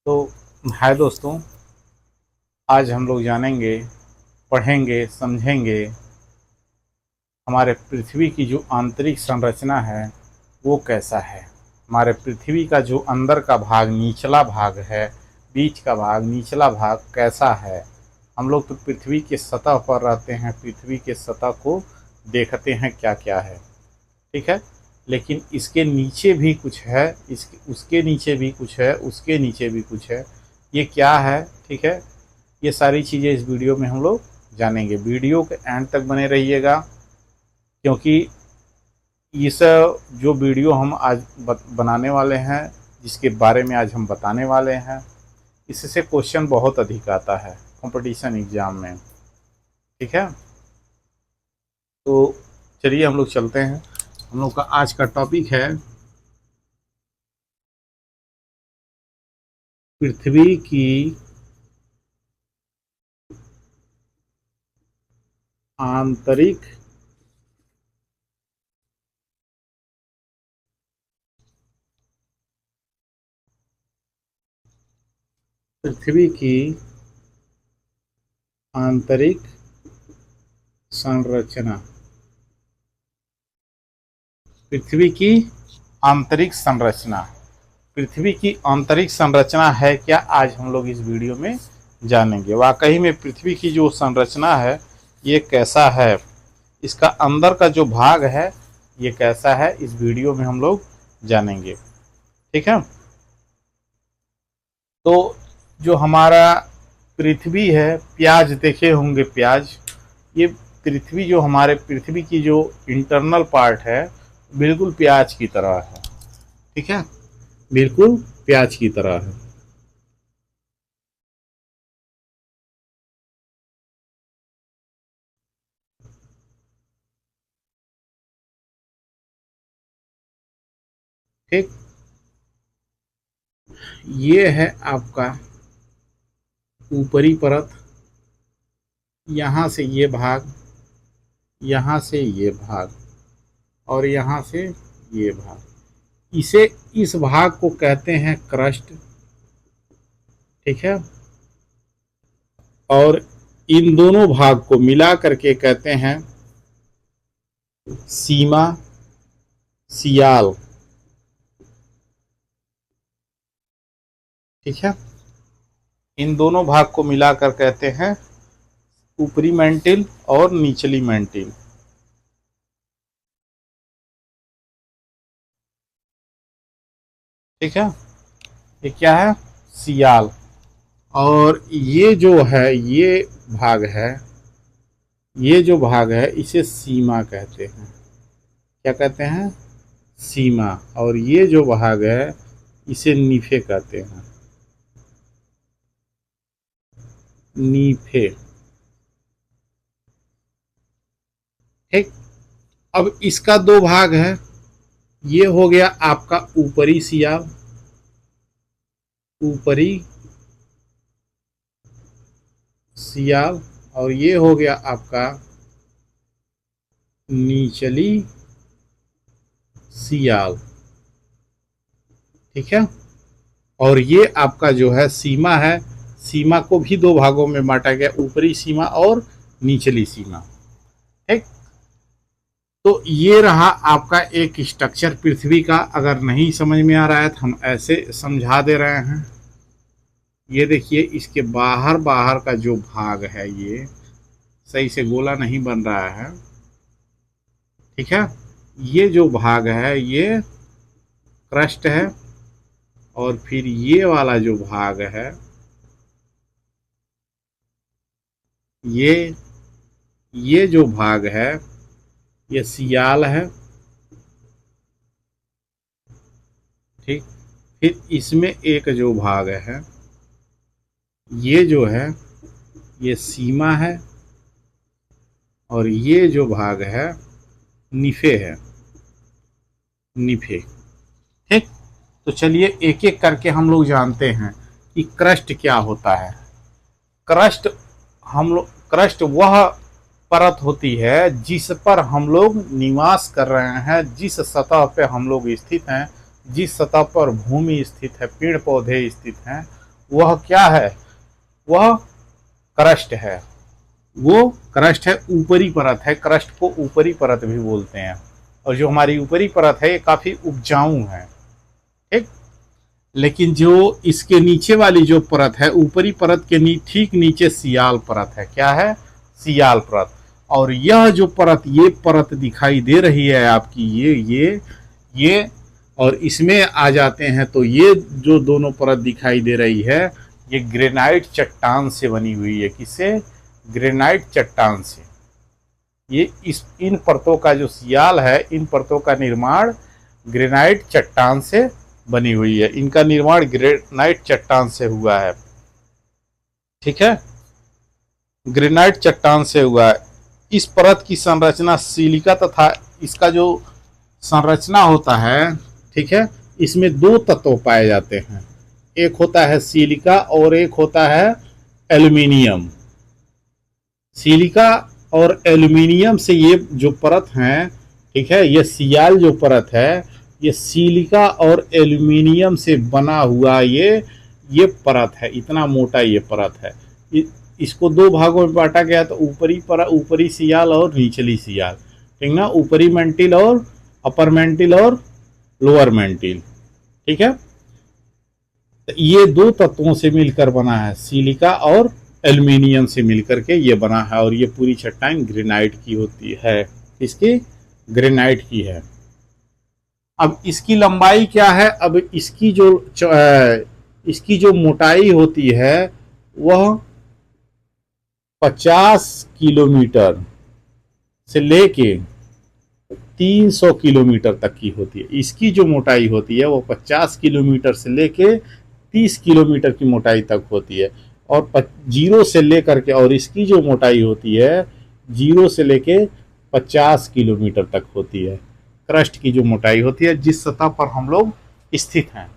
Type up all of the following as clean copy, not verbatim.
तो हाय दोस्तों, आज हम लोग जानेंगे, पढ़ेंगे, समझेंगे हमारे पृथ्वी की जो आंतरिक संरचना है वो कैसा है। हमारे पृथ्वी का जो अंदर का भाग, निचला भाग है, बीच का भाग, निचला भाग कैसा है। हम लोग तो पृथ्वी के सतह पर रहते हैं, पृथ्वी के सतह को देखते हैं क्या क्या है, ठीक है। लेकिन इसके नीचे भी कुछ है, इसके उसके नीचे भी कुछ है, उसके नीचे भी कुछ है। ये क्या है, ठीक है। ये सारी चीज़ें इस वीडियो में हम लोग जानेंगे। वीडियो के एंड तक बने रहिएगा, क्योंकि इस जो वीडियो हम आज बनाने वाले हैं, जिसके बारे में आज हम बताने वाले हैं, इससे क्वेश्चन बहुत अधिक आता है कंपटीशन एग्जाम में, ठीक है। तो चलिए हम लोग चलते हैं। हम लोग का आज का टॉपिक है पृथ्वी की आंतरिक पृथ्वी की आंतरिक संरचना। पृथ्वी की आंतरिक संरचना। पृथ्वी की आंतरिक संरचना है क्या, आज हम लोग इस वीडियो में जानेंगे। वाकई में पृथ्वी की जो संरचना है ये कैसा है, इसका अंदर का जो भाग है ये कैसा है, इस वीडियो में हम लोग जानेंगे, ठीक है। तो जो हमारा पृथ्वी है, प्याज देखे होंगे, प्याज, ये पृथ्वी जो हमारे पृथ्वी की जो इंटरनल पार्ट है बिल्कुल प्याज की तरह है, ठीक है, बिल्कुल प्याज की तरह है। ठीक, ये है आपका ऊपरी परत, यहाँ से ये भाग, यहाँ से ये भाग, और यहाँ से ये भाग। इसे, इस भाग को कहते हैं क्रस्ट, ठीक है। और इन दोनों भाग को मिला करके कहते हैं सीमा, सियाल, ठीक है। इन दोनों भाग को मिलाकर कहते हैं ऊपरी मेंटिल और निचली मेंटिल, ठीक है। ये क्या है, सियाल। और ये जो है, ये भाग है, ये जो भाग है इसे सीमा कहते हैं। क्या कहते हैं, सीमा। और ये जो भाग है इसे नीफे कहते हैं, नीफे, ठीक। अब इसका दो भाग है, ये हो गया आपका ऊपरी सियाल, ऊपरी सियाल, और ये हो गया आपका निचली सियाल, ठीक है। और ये आपका जो है सीमा है, सीमा को भी दो भागों में बांटा गया, ऊपरी सीमा और निचली सीमा, ठीक। तो ये रहा आपका एक स्ट्रक्चर पृथ्वी का। अगर नहीं समझ में आ रहा है तो हम ऐसे समझा दे रहे हैं। ये देखिए, इसके बाहर बाहर का जो भाग है ये सही से गोला नहीं बन रहा है, ठीक है। ये जो भाग है ये क्रस्ट है, और फिर ये वाला जो भाग है ये जो भाग है ये सियाल है, ठीक। फिर इसमें एक जो भाग है ये जो है ये सीमा है, और ये जो भाग है निफे है, निफे, ठीक। तो चलिए एक एक करके हम लोग जानते हैं कि क्रस्ट क्या होता है। क्रस्ट, हम लोग, क्रस्ट वह परत होती है जिस पर हम लोग निवास कर रहे हैं, जिस सतह पे हम लोग स्थित हैं, जिस सतह पर भूमि स्थित है, पेड़ पौधे स्थित हैं, वह क्या है, वह क्रस्ट है। वो क्रस्ट है, ऊपरी परत है। क्रस्ट को ऊपरी परत भी बोलते हैं। और जो हमारी ऊपरी परत है ये काफी उपजाऊ है, ठीक। लेकिन जो इसके नीचे वाली जो परत है, ऊपरी परत के ठीक नीचे सियाल परत है। क्या है, सियाल परत। और यह जो परत, ये परत दिखाई दे रही है आपकी, ये और इसमें आ जाते हैं तो ये जो दोनों परत दिखाई दे रही है, ये ग्रेनाइट चट्टान से बनी हुई है। किससे, ग्रेनाइट चट्टान से। ये इन परतों का जो सियाल है, इन परतों का निर्माण ग्रेनाइट चट्टान से बनी हुई है। इनका निर्माण ग्रेनाइट चट्टान से हुआ है, ठीक है, ग्रेनाइट चट्टान से हुआ है। इस परत की संरचना सिलिका तथा इसका जो संरचना होता है, ठीक है, इसमें दो तत्व पाए जाते हैं। एक होता है सिलिका और एक होता है एल्युमिनियम। सिलिका और एल्युमिनियम से ये जो परत है, ठीक है, ये सियाल जो परत है, ये सिलिका और एल्युमिनियम से बना हुआ ये परत है। इतना मोटा ये परत है। इसको दो भागों में बांटा गया, तो ऊपरी सियाल और निचली सियाल, ठीक ना, ऊपरी मेंटिल और अपर मेंटिल और लोअर मेंटिल, ठीक है। ये दो तत्वों से मिलकर बना है, सिलिका और एल्युमिनियम से मिलकर के ये बना है। और ये पूरी चट्टान ग्रेनाइट की होती है। इसकी ग्रेनाइट की है। अब इसकी लंबाई क्या है, अब इसकी जो मोटाई होती है वह 50 किलोमीटर से लेके 300 किलोमीटर तक की होती है। इसकी जो मोटाई होती है वो 50 किलोमीटर से लेके 30 किलोमीटर की मोटाई तक होती है। और जीरो से लेकर के, और इसकी जो मोटाई होती है 0 से लेके 50 किलोमीटर तक होती है। क्रस्ट की जो मोटाई होती है, जिस सतह पर हम लोग स्थित हैं,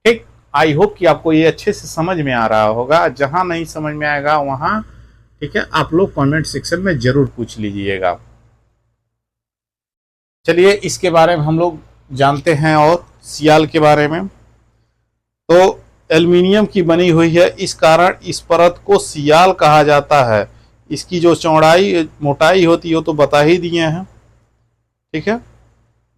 ठीक। आई होप कि आपको ये अच्छे से समझ में आ रहा होगा। जहां नहीं समझ में आएगा वहां, ठीक है, आप लोग कमेंट सेक्शन में जरूर पूछ लीजिएगा। चलिए इसके बारे में हम लोग जानते हैं। और सियाल के बारे में, तो एल्युमिनियम की बनी हुई है, इस कारण इस परत को सियाल कहा जाता है। इसकी जो चौड़ाई मोटाई होती है वो तो बता ही दिए हैं, ठीक है।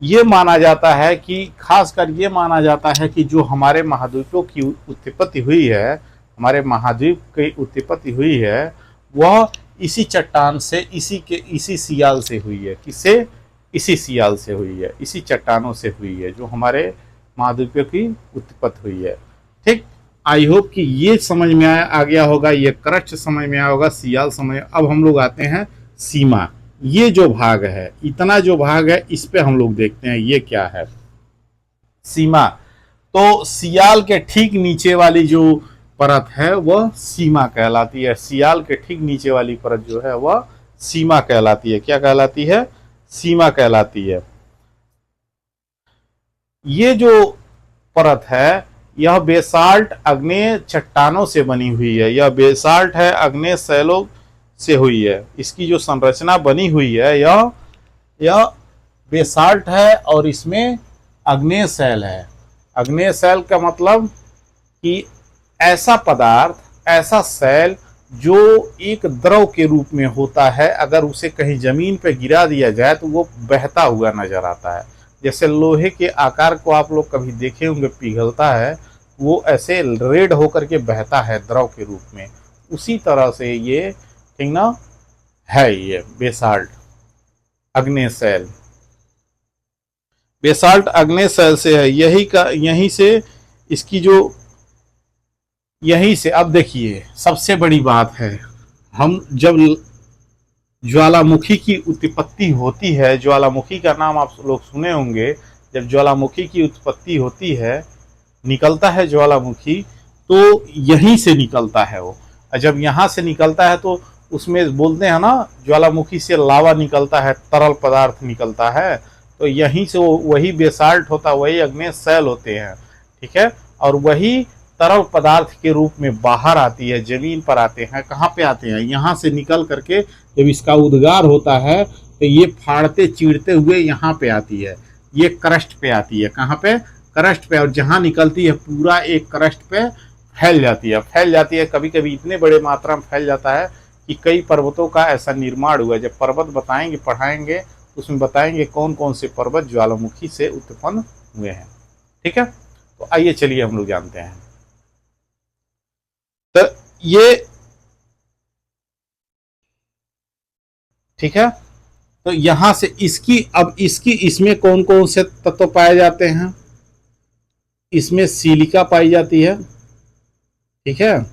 ये माना जाता है कि, खासकर ये माना जाता है कि जो हमारे महाद्वीपों की उत्पत्ति हुई है, हमारे महाद्वीप की उत्पत्ति हुई है, वह इसी चट्टान से, इसी सियाल से हुई है। किससे, इसी सियाल से हुई है, इसी चट्टानों से हुई है जो हमारे महाद्वीपों की उत्पत्ति हुई है, ठीक। आई होप कि ये समझ में आ गया होगा, ये क्रस्ट समझ में आया होगा, सियाल समझ। अब हम लोग आते हैं सीमा। ये जो भाग है, इतना जो भाग है, इस पे हम लोग देखते हैं ये क्या है, सीमा। तो सियाल के ठीक नीचे वाली जो परत है वह सीमा कहलाती है। सियाल के ठीक नीचे वाली परत जो है वह सीमा कहलाती है। क्या कहलाती है, सीमा कहलाती है। ये जो परत है यह बेसाल्ट आग्नेय चट्टानों से बनी हुई है। यह बेसाल्ट है, आग्नेय शैलों से हुई है। इसकी जो संरचना बनी हुई है यह बेसाल्ट है और इसमें आग्नेय शैल है। आग्नेय शैल का मतलब कि ऐसा पदार्थ, ऐसा शैल जो एक द्रव के रूप में होता है, अगर उसे कहीं जमीन पर गिरा दिया जाए तो वो बहता हुआ नजर आता है। जैसे लोहे के आकार को आप लोग कभी देखे होंगे पिघलता है, वो ऐसे रेड होकर के बहता है द्रव के रूप में, उसी तरह से ये, ठीक ना, है ये बेसाल्ट आग्नेय शैल। बेसाल्ट आग्नेय शैल से है। यहीं से इसकी जो, यहीं से, अब देखिए सबसे बड़ी बात है, हम जब ज्वालामुखी की उत्पत्ति होती है, ज्वालामुखी का नाम आप लोग सुने होंगे, जब ज्वालामुखी की उत्पत्ति होती है, निकलता है ज्वालामुखी, तो यहीं से निकलता है वो। जब यहाँ से निकलता है तो उसमें बोलते हैं ना, ज्वालामुखी से लावा निकलता है, तरल पदार्थ निकलता है, तो यहीं से वो, वही बेसाल्ट होता है, वही आग्नेय शैल होते हैं, ठीक है। और वही तरल पदार्थ के रूप में बाहर आती है, जमीन पर आते हैं। कहाँ पे आते हैं, यहाँ से निकल करके जब इसका उद्गार होता है तो ये फाड़ते चीरते हुए यहाँ पे आती है, ये क्रस्ट पे आती है। कहाँ पे, क्रस्ट पे। और जहाँ निकलती है पूरा एक क्रस्ट पे फैल जाती है, कभी कभी इतने बड़े मात्रा में फैल जाता है कि कई पर्वतों का ऐसा निर्माण हुआ है। जब पर्वत बताएंगे, पढ़ाएंगे, तो उसमें बताएंगे कौन कौन से पर्वत ज्वालामुखी से उत्पन्न हुए हैं। ठीक है, तो आइए चलिए हम लोग जानते हैं। तो ये ठीक है, तो यहां से इसमें कौन कौन से तत्व पाए जाते हैं? इसमें सिलिका पाई जाती है। ठीक है,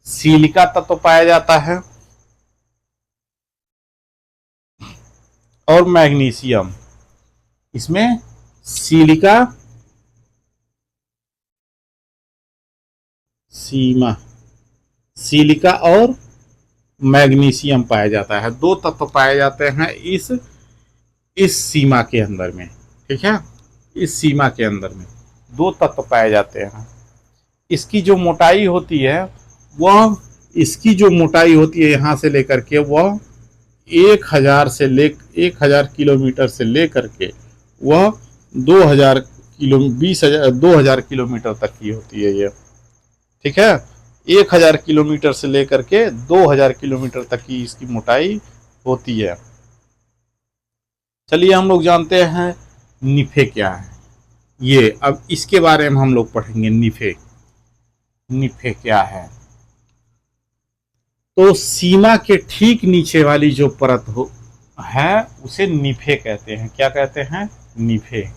सिलिका तत्व पाया जाता है और मैग्नीशियम। इसमें सिलिका, सिलिका और मैग्नीशियम पाया जाता है। दो तत्व पाए जाते हैं इस सीमा के अंदर में। ठीक है, इस सीमा के अंदर में दो तत्व पाए जाते हैं। इसकी जो मोटाई होती है वह यहाँ से लेकर के वह 1000 किलोमीटर से लेकर के वह 2000 किलोमीटर तक की होती है ये। ठीक है, 1000 किलोमीटर से लेकर के 2000 किलोमीटर तक की इसकी मोटाई होती है। चलिए हम लोग जानते हैं निफे क्या है। ये अब इसके बारे में हम लोग पढ़ेंगे। निफे क्या है? तो सीमा के ठीक नीचे वाली जो परत है उसे निफे कहते हैं। क्या कहते हैं? निफे।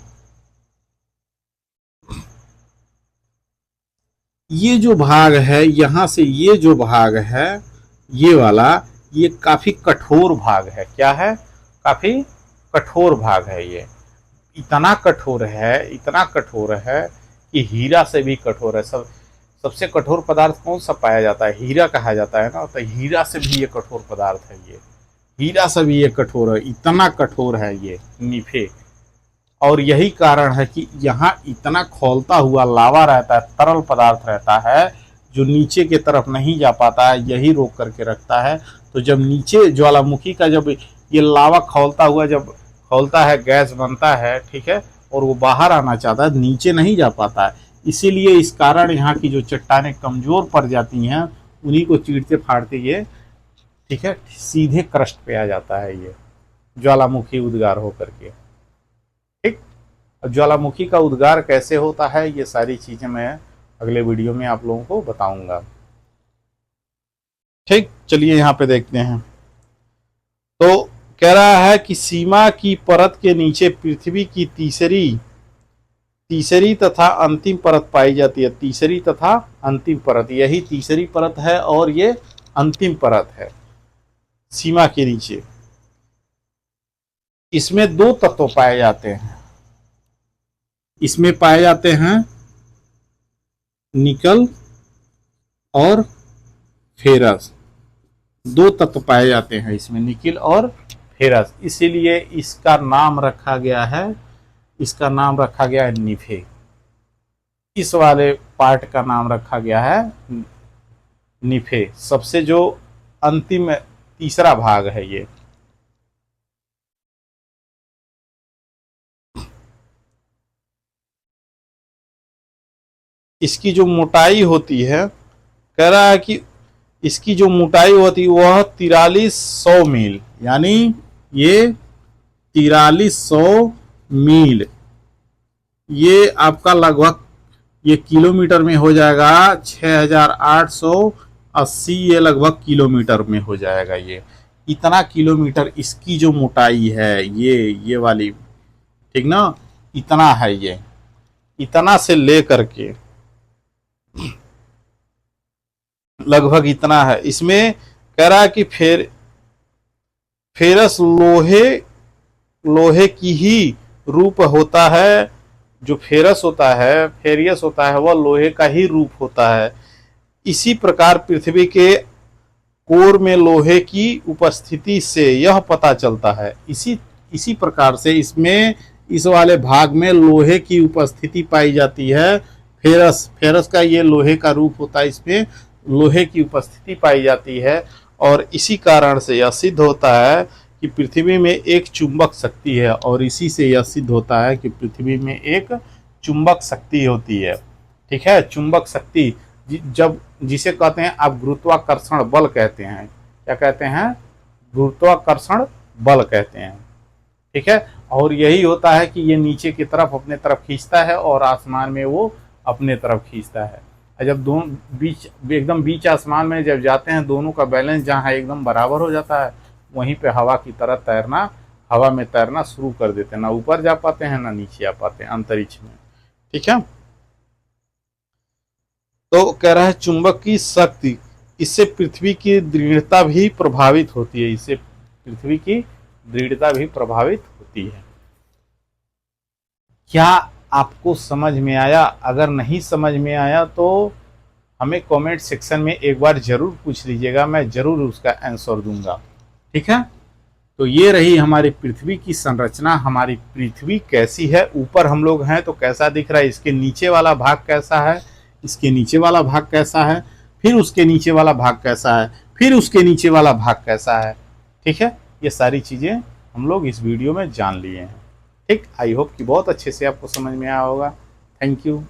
ये जो भाग है, यहां से ये जो भाग है, ये वाला, ये काफी कठोर भाग है। क्या है? काफी कठोर भाग है। ये इतना कठोर है कि हीरा से भी कठोर है। सबसे कठोर पदार्थ कौन सा पाया जाता है? हीरा कहा जाता है ना। तो हीरा से भी ये कठोर पदार्थ है। ये हीरा से भी ये कठोर है, इतना कठोर है ये निफे। और यही कारण है कि यहाँ इतना खौलता हुआ लावा रहता है, तरल पदार्थ रहता है, जो नीचे की तरफ नहीं जा पाता है, यही रोक करके रखता है। तो जब नीचे ज्वालामुखी का जब ये लावा खौलता है, गैस बनता है, ठीक है, और वो बाहर आना चाहता है, नीचे नहीं जा पाता है। इसीलिए इस कारण यहाँ की जो चट्टानें कमजोर पड़ जाती हैं, उन्हीं को चीरते फाड़ते ये, ठीक है, सीधे क्रस्ट पे आ जाता है ये ज्वालामुखी उद्गार होकर के। ठीक, अब ज्वालामुखी का उद्गार कैसे होता है, ये सारी चीजें मैं अगले वीडियो में आप लोगों को बताऊंगा। ठीक, चलिए यहाँ पे देखते हैं। तो कह रहा है कि सीमा की परत के नीचे पृथ्वी की तीसरी तथा अंतिम परत पाई जाती है। तीसरी तथा अंतिम परत, यही तीसरी परत है और ये अंतिम परत है सीमा के नीचे। इसमें दो तत्व पाए जाते हैं। इसमें पाए जाते हैं निकल और फेरस। दो तत्व पाए जाते हैं इसमें, निकिल और फेरस। इसीलिए इसका नाम रखा गया है निफे। इस वाले पार्ट का नाम रखा गया है निफे। सबसे जो अंतिम तीसरा भाग है ये। इसकी जो मोटाई होती है, कह रहा है कि इसकी जो मोटाई होती है वह 4300 मील, यानी ये 4300 मील, ये आपका लगभग ये किलोमीटर में हो जाएगा 6880, ये लगभग किलोमीटर में हो जाएगा। ये इतना किलोमीटर इसकी जो मोटाई है, ये वाली, ठीक ना, इतना है ये। इतना से ले करके लगभग इतना है। इसमें कह रहा है कि फेरस लोहे की ही रूप होता है। जो फेरियस होता है वह लोहे का ही रूप होता है। इसी प्रकार पृथ्वी के कोर में लोहे की उपस्थिति से यह पता चलता है। इसी प्रकार से इसमें इस वाले भाग में लोहे की उपस्थिति पाई जाती है। फेरस का ये लोहे का रूप होता है, इसमें लोहे की उपस्थिति पाई जाती है। और इसी कारण से यह सिद्ध होता है कि पृथ्वी में एक चुंबक शक्ति है, और इसी से यह सिद्ध होता है कि पृथ्वी में एक चुंबक शक्ति होती है। ठीक है, चुंबक शक्ति जब जिसे कहते हैं आप गुरुत्वाकर्षण बल कहते हैं। क्या कहते हैं? गुरुत्वाकर्षण बल कहते हैं। ठीक है, और यही होता है कि ये नीचे की तरफ अपने तरफ खींचता है और आसमान में वो अपने तरफ खींचता है। जब दोनों बीच एकदम बीच आसमान में जब जाते हैं, दोनों का बैलेंस जहाँ एकदम बराबर हो जाता है, वहीं पे हवा की तरह तैरना, हवा में तैरना शुरू कर देते हैं। ना ऊपर जा पाते हैं ना नीचे आ पाते हैं अंतरिक्ष में। ठीक है, तो कह रहा है चुंबक की शक्ति, इससे पृथ्वी की दृढ़ता भी प्रभावित होती है। इससे पृथ्वी की दृढ़ता भी प्रभावित होती है। क्या आपको समझ में आया? अगर नहीं समझ में आया तो हमें कमेंट सेक्शन में एक बार जरूर पूछ लीजिएगा, मैं जरूर उसका आंसर दूंगा। ठीक है, तो ये रही हमारी पृथ्वी की संरचना। हमारी पृथ्वी कैसी है? ऊपर हम लोग हैं तो कैसा दिख रहा है, इसके नीचे वाला भाग कैसा है, इसके नीचे वाला भाग कैसा है, फिर उसके नीचे वाला भाग कैसा है, फिर उसके नीचे वाला भाग कैसा है। ठीक है, ये सारी चीज़ें हम लोग इस वीडियो में जान लिए हैं। ठीक, आई होप कि बहुत अच्छे से आपको समझ में आया होगा। Thank you.